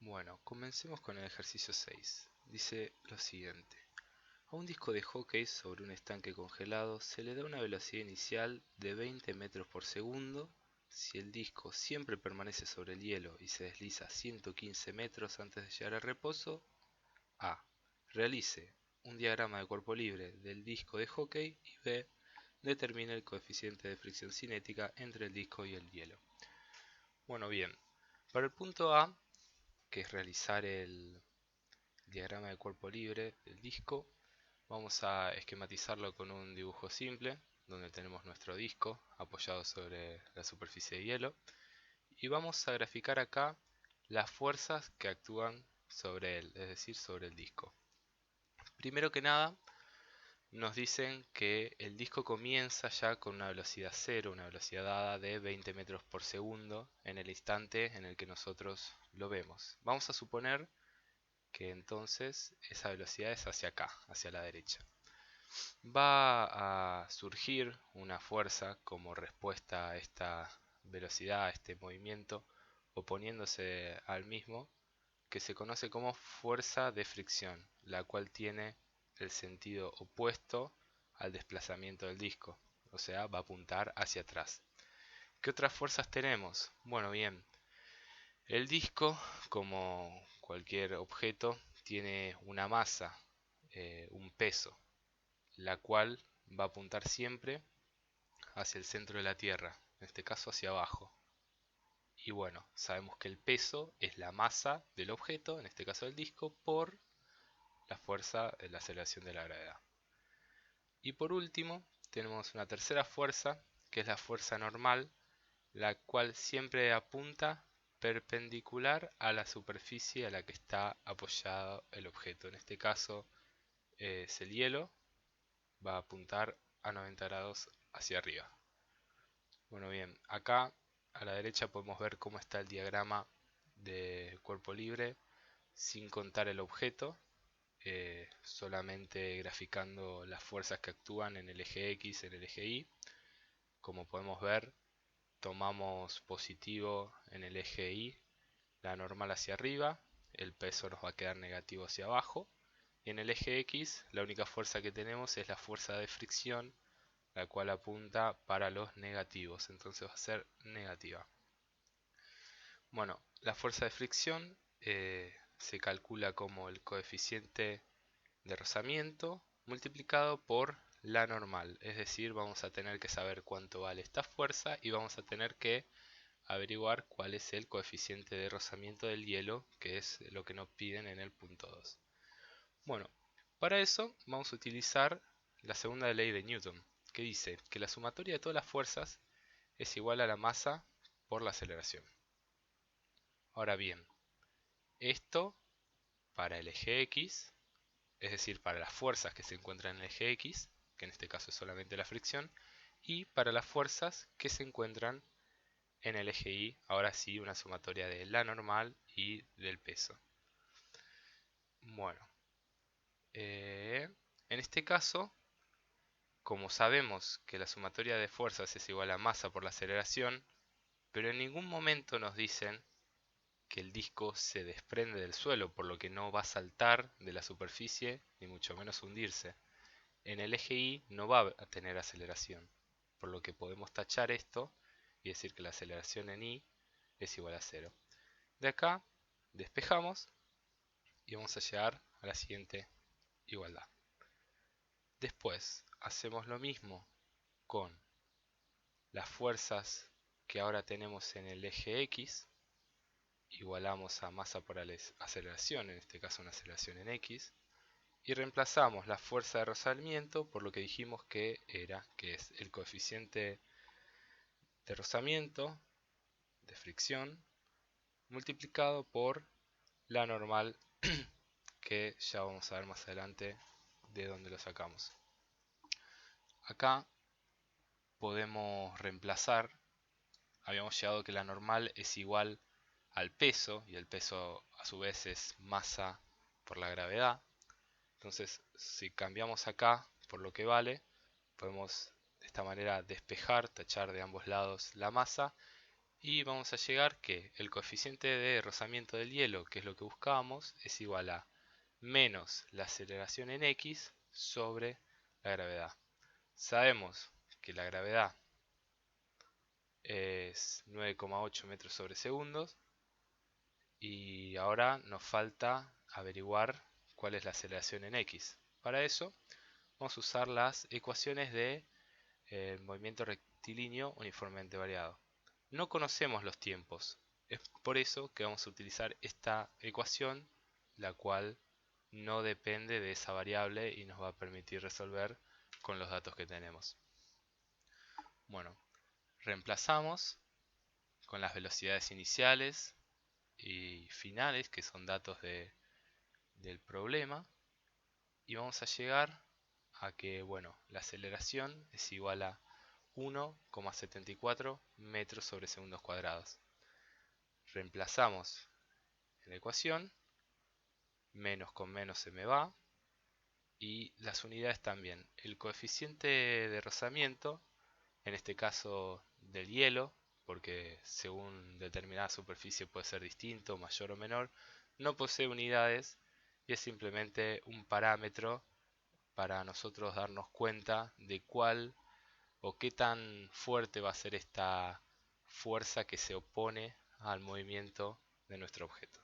Bueno, comencemos con el ejercicio 6. Dice lo siguiente. A un disco de hockey sobre un estanque congelado se le da una velocidad inicial de 20 metros por segundo. Si el disco siempre permanece sobre el hielo y se desliza 115 metros antes de llegar al reposo, A. Realice un diagrama de cuerpo libre del disco de hockey y B. Determine el coeficiente de fricción cinética entre el disco y el hielo. Bueno, bien. Para el punto A, que es realizar el diagrama de cuerpo libre del disco, vamos a esquematizarlo con un dibujo simple, donde tenemos nuestro disco apoyado sobre la superficie de hielo, y vamos a graficar acá las fuerzas que actúan sobre él, es decir, sobre el disco. Primero que nada, nos dicen que el disco comienza ya con una velocidad cero, una velocidad dada de 20 metros por segundo en el instante en el que nosotros lo vemos. Vamos a suponer que entonces esa velocidad es hacia acá, hacia la derecha. Va a surgir una fuerza como respuesta a esta velocidad, a este movimiento, oponiéndose al mismo, que se conoce como fuerza de fricción, la cual tiene el sentido opuesto al desplazamiento del disco, o sea, va a apuntar hacia atrás. ¿Qué otras fuerzas tenemos? Bueno, bien, el disco, como cualquier objeto, tiene una masa, un peso, la cual va a apuntar siempre hacia el centro de la Tierra, en este caso hacia abajo. Y bueno, sabemos que el peso es la masa del objeto, en este caso del disco, por la fuerza de la aceleración de la gravedad. Y por último, tenemos una tercera fuerza, que es la fuerza normal, la cual siempre apunta perpendicular a la superficie a la que está apoyado el objeto. En este caso es el hielo, va a apuntar a 90 grados hacia arriba. Bueno, bien, acá a la derecha podemos ver cómo está el diagrama de cuerpo libre sin contar el objeto, solamente graficando las fuerzas que actúan en el eje X, en el eje Y. Como podemos ver, tomamos positivo en el eje Y, la normal hacia arriba, el peso nos va a quedar negativo hacia abajo. Y en el eje X, la única fuerza que tenemos es la fuerza de fricción, la cual apunta para los negativos, entonces va a ser negativa. Bueno, la fuerza de fricción se calcula como el coeficiente de rozamiento multiplicado por la normal, es decir, vamos a tener que saber cuánto vale esta fuerza y vamos a tener que averiguar cuál es el coeficiente de rozamiento del hielo, que es lo que nos piden en el punto 2. Bueno, para eso vamos a utilizar la segunda ley de Newton, que dice que la sumatoria de todas las fuerzas es igual a la masa por la aceleración. Ahora bien, esto para el eje X, es decir, para las fuerzas que se encuentran en el eje X, que en este caso es solamente la fricción, y para las fuerzas que se encuentran en el eje Y, ahora sí una sumatoria de la normal y del peso. Bueno, en este caso, como sabemos que la sumatoria de fuerzas es igual a masa por la aceleración, pero en ningún momento nos dicen que el disco se desprende del suelo, por lo que no va a saltar de la superficie, ni mucho menos hundirse. En el eje Y no va a tener aceleración, por lo que podemos tachar esto y decir que la aceleración en Y es igual a 0. De acá despejamos y vamos a llegar a la siguiente igualdad. Después hacemos lo mismo con las fuerzas que ahora tenemos en el eje X, igualamos a masa por aceleración, en este caso una aceleración en X, y reemplazamos la fuerza de rozamiento por lo que dijimos que era, que es el coeficiente de rozamiento, de fricción, multiplicado por la normal, que ya vamos a ver más adelante de dónde lo sacamos. Acá podemos reemplazar, habíamos llegado que la normal es igual al peso, y el peso a su vez es masa por la gravedad. Entonces, si cambiamos acá por lo que vale, podemos de esta manera despejar, tachar de ambos lados la masa y vamos a llegar que el coeficiente de rozamiento del hielo, que es lo que buscábamos, es igual a menos la aceleración en x sobre la gravedad. Sabemos que la gravedad es 9,8 metros sobre segundos y ahora nos falta averiguar cuál es la aceleración en x. Para eso vamos a usar las ecuaciones de movimiento rectilíneo uniformemente variado. No conocemos los tiempos, es por eso que vamos a utilizar esta ecuación, la cual no depende de esa variable y nos va a permitir resolver con los datos que tenemos. Bueno, reemplazamos con las velocidades iniciales y finales, que son datos del problema, y vamos a llegar a que, bueno, la aceleración es igual a 1,74 metros sobre segundos cuadrados. Reemplazamos en la ecuación, menos con menos se me va, y las unidades también. El coeficiente de rozamiento, en este caso del hielo, porque según determinada superficie puede ser distinto, mayor o menor, no posee unidades y es simplemente un parámetro para nosotros darnos cuenta de cuál o qué tan fuerte va a ser esta fuerza que se opone al movimiento de nuestro objeto.